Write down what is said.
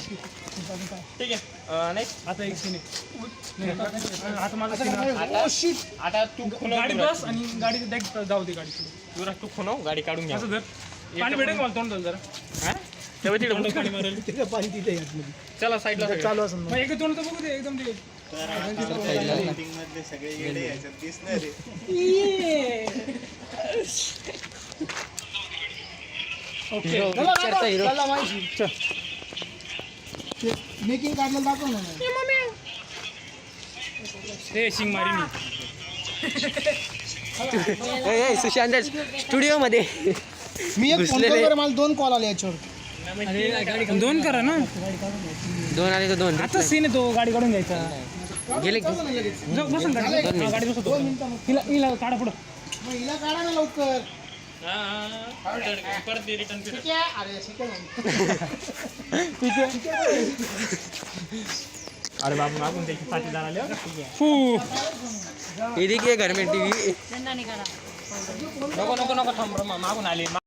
ठीक आहे नेक्स्ट आता एक सीन आता माझा आता तू गाडी बस आणि गाडी जाऊ दे गाडी युवराज तू खुनव गाडी काढून घ्या असं जर पाणी भेटेल मला तोंड जरा हा तेव्हा तिकडे पाणी मारेल पाणी तिथे आतमध्ये चला साईडला चालू असं मग एक तोंड तर बघू दे एकदम ते सगळे येडे याच्यात दिसणार आहे. ओके चला माहिती मेकिंग काढलं दाखव ना हे शिंग मारी सुशांत स्टुडिओ मध्ये मी एक फोन कर मला 2 कॉल आले याच्यावर दोन करा ना दोन आले तर दोन आता सीन आहे तो गाडी काढून घ्यायचा गेले बसून गाडी बसतो हिला काढा पुढं मग हिला काढा ना लवकर परत रिटर्न अरे अरे बाबू मागून त्याची फाटी झाली ये देखिए घर में टीवी नको नको नको थांब मागून आली